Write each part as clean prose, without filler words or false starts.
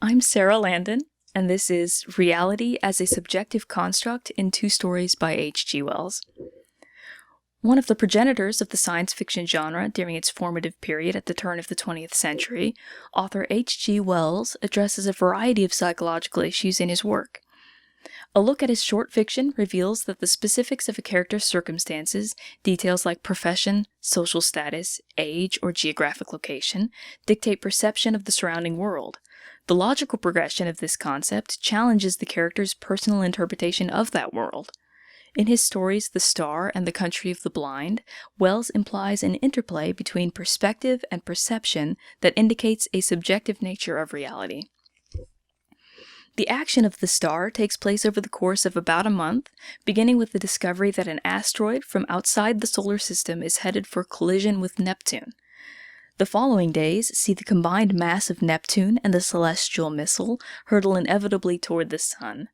I'm Sarah Landon, and this is Reality as a Subjective Construct in Two Stories by H.G. Wells. One of the progenitors of the science fiction genre during its formative period at the turn of the 20th century, author H.G. Wells addresses a variety of psychological issues in his work. A look at his short fiction reveals that the specifics of a character's circumstances, details like profession, social status, age, or geographic location, dictate perception of the surrounding world. The logical progression of this concept challenges the character's personal interpretation of that world. In his stories The Star and The Country of the Blind, Wells implies an interplay between perspective and perception that indicates a subjective nature of reality. The action of The Star takes place over the course of about a month, beginning with the discovery that an asteroid from outside the solar system is headed for collision with Neptune. The following days see the combined mass of Neptune and the celestial missile hurtle inevitably toward the sun.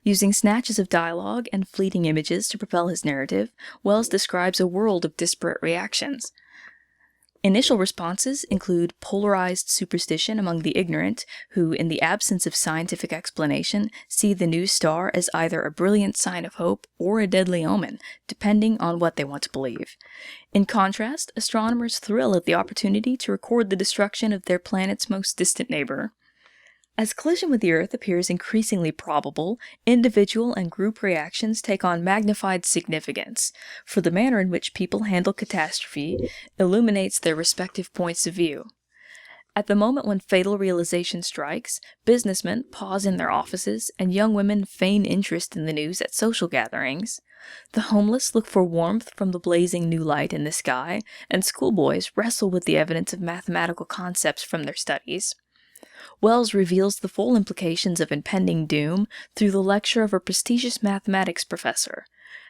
Using snatches of dialogue and fleeting images to propel his narrative, Wells describes a world of disparate reactions. Initial responses include polarized superstition among the ignorant, who, in the absence of scientific explanation, see the new star as either a brilliant sign of hope or a deadly omen, depending on what they want to believe. In contrast, astronomers thrill at the opportunity to record the destruction of their planet's most distant neighbor. As collision with the Earth appears increasingly probable, individual and group reactions take on magnified significance, for the manner in which people handle catastrophe illuminates their respective points of view. At the moment when fatal realization strikes, businessmen pause in their offices and young women feign interest in the news at social gatherings. The homeless look for warmth from the blazing new light in the sky, and schoolboys wrestle with the evidence of mathematical concepts from their studies. Wells reveals the full implications of impending doom through the lecture of a prestigious mathematics professor.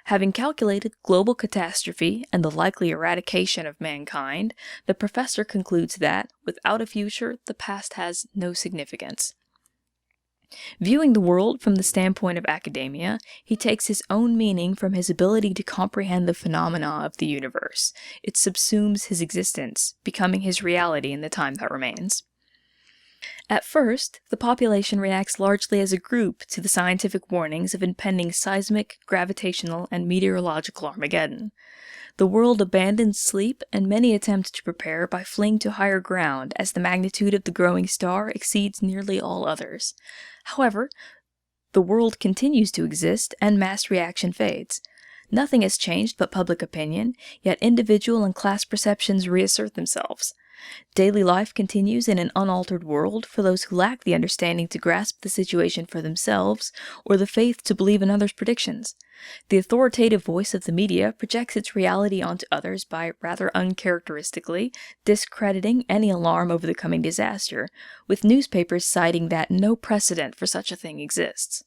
Having calculated global catastrophe and the likely eradication of mankind, the professor concludes that, without a future, the past has no significance. Viewing the world from the standpoint of academia, he takes his own meaning from his ability to comprehend the phenomena of the universe. It subsumes his existence, becoming his reality in the time that remains. At first, the population reacts largely as a group to the scientific warnings of impending seismic, gravitational, and meteorological Armageddon. The world abandons sleep, and many attempt to prepare by fleeing to higher ground as the magnitude of the growing star exceeds nearly all others. However, the world continues to exist, and mass reaction fades. Nothing has changed but public opinion, yet individual and class perceptions reassert themselves. Daily life continues in an unaltered world for those who lack the understanding to grasp the situation for themselves or the faith to believe in others' predictions. The authoritative voice of the media projects its reality onto others by rather uncharacteristically discrediting any alarm over the coming disaster, with newspapers citing that no precedent for such a thing exists.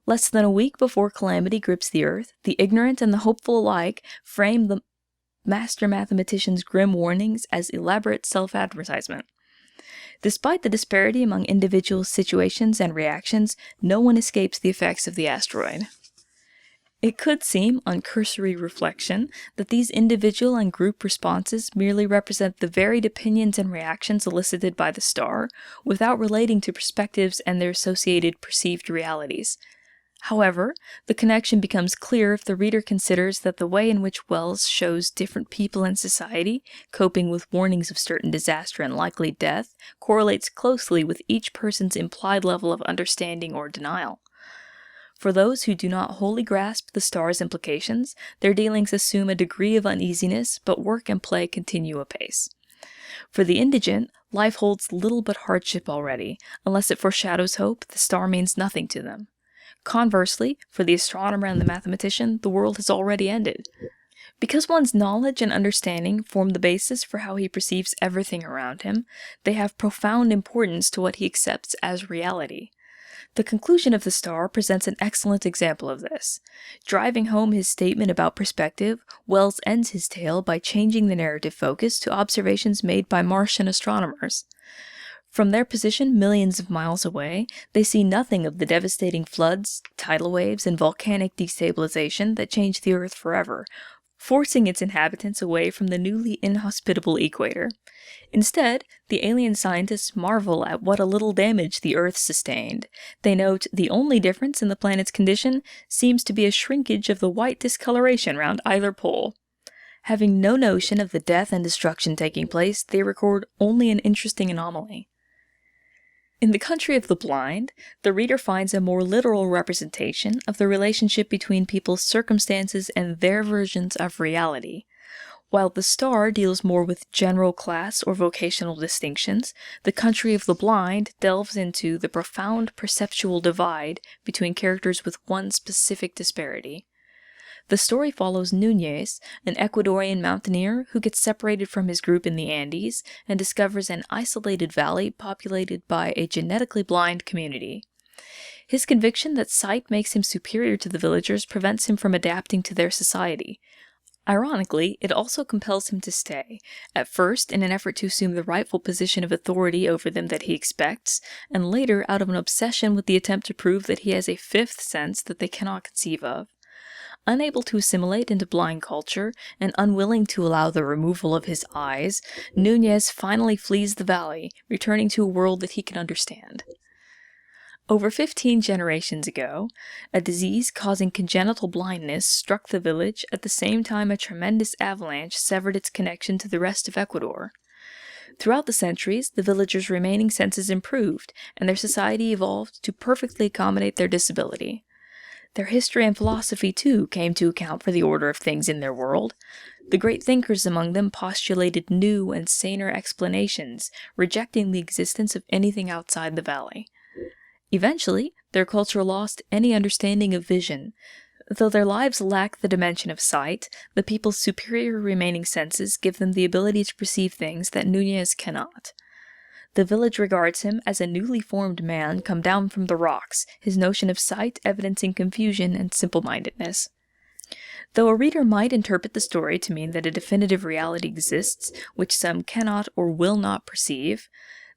Less than a week before calamity grips the earth, the ignorant and the hopeful alike frame the master mathematician's grim warnings as elaborate self-advertisement. Despite the disparity among individual situations and reactions, no one escapes the effects of the asteroid. It could seem, on cursory reflection, that these individual and group responses merely represent the varied opinions and reactions elicited by the star, without relating to perspectives and their associated perceived realities. However, the connection becomes clear if the reader considers that the way in which Wells shows different people in society coping with warnings of certain disaster and likely death correlates closely with each person's implied level of understanding or denial. For those who do not wholly grasp the star's implications, their dealings assume a degree of uneasiness, but work and play continue apace. For the indigent, life holds little but hardship already. Unless it foreshadows hope, the star means nothing to them. Conversely, for the astronomer and the mathematician, the world has already ended. Because one's knowledge and understanding form the basis for how he perceives everything around him, they have profound importance to what he accepts as reality. The conclusion of The Star presents an excellent example of this. Driving home his statement about perspective, Wells ends his tale by changing the narrative focus to observations made by Martian astronomers. From their position millions of miles away, they see nothing of the devastating floods, tidal waves, and volcanic destabilization that changed the Earth forever. forcing its inhabitants away from the newly inhospitable equator. Instead, the alien scientists marvel at what a little damage the Earth sustained. They note the only difference in the planet's condition seems to be a shrinkage of the white discoloration around either pole. Having no notion of the death and destruction taking place, they record only an interesting anomaly. In The Country of the Blind, the reader finds a more literal representation of the relationship between people's circumstances and their versions of reality. While The Star deals more with general class or vocational distinctions, The Country of the Blind delves into the profound perceptual divide between characters with one specific disparity. The story follows Núñez, an Ecuadorian mountaineer who gets separated from his group in the Andes and discovers an isolated valley populated by a genetically blind community. His conviction that sight makes him superior to the villagers prevents him from adapting to their society. Ironically, it also compels him to stay, at first in an effort to assume the rightful position of authority over them that he expects, and later out of an obsession with the attempt to prove that he has a fifth sense that they cannot conceive of. Unable to assimilate into blind culture, and unwilling to allow the removal of his eyes, Núñez finally flees the valley, returning to a world that he can understand. Over 15 generations ago, a disease causing congenital blindness struck the village at the same time a tremendous avalanche severed its connection to the rest of Ecuador. Throughout the centuries, the villagers' remaining senses improved, and their society evolved to perfectly accommodate their disability. Their history and philosophy, too, came to account for the order of things in their world. The great thinkers among them postulated new and saner explanations, rejecting the existence of anything outside the valley. Eventually, their culture lost any understanding of vision. Though their lives lack the dimension of sight, the people's superior remaining senses give them the ability to perceive things that Núñez cannot. The village regards him as a newly formed man come down from the rocks, his notion of sight evidencing confusion and simple-mindedness. Though a reader might interpret the story to mean that a definitive reality exists, which some cannot or will not perceive,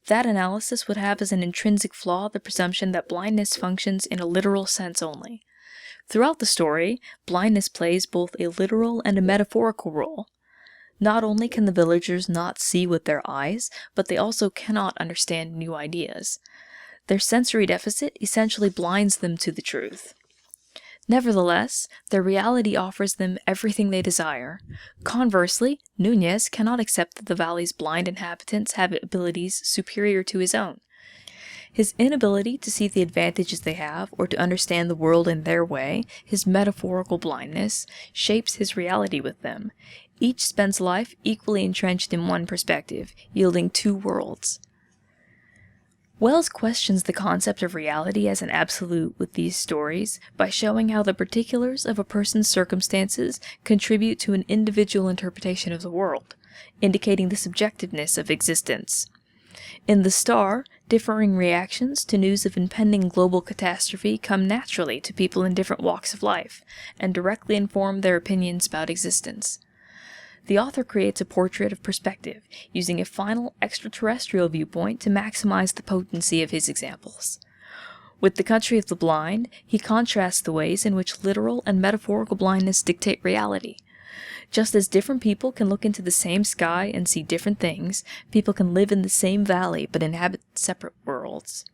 that analysis would have as an intrinsic flaw the presumption that blindness functions in a literal sense only. Throughout the story, blindness plays both a literal and a metaphorical role. Not only can the villagers not see with their eyes, but they also cannot understand new ideas. Their sensory deficit essentially blinds them to the truth. Nevertheless, their reality offers them everything they desire. Conversely, Núñez cannot accept that the valley's blind inhabitants have abilities superior to his own. His inability to see the advantages they have or to understand the world in their way, his metaphorical blindness, shapes his reality with them. Each spends life equally entrenched in one perspective, yielding two worlds. Wells questions the concept of reality as an absolute with these stories by showing how the particulars of a person's circumstances contribute to an individual interpretation of the world, indicating the subjectiveness of existence. In The Star, differing reactions to news of impending global catastrophe come naturally to people in different walks of life, and directly inform their opinions about existence. The author creates a portrait of perspective, using a final extraterrestrial viewpoint to maximize the potency of his examples. With The Country of the Blind, he contrasts the ways in which literal and metaphorical blindness dictate reality. Just as different people can look into the same sky and see different things, people can live in the same valley but inhabit separate worlds.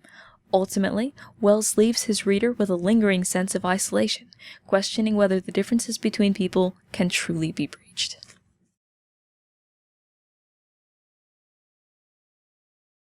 Ultimately, Wells leaves his reader with a lingering sense of isolation, questioning whether the differences between people can truly be perceived.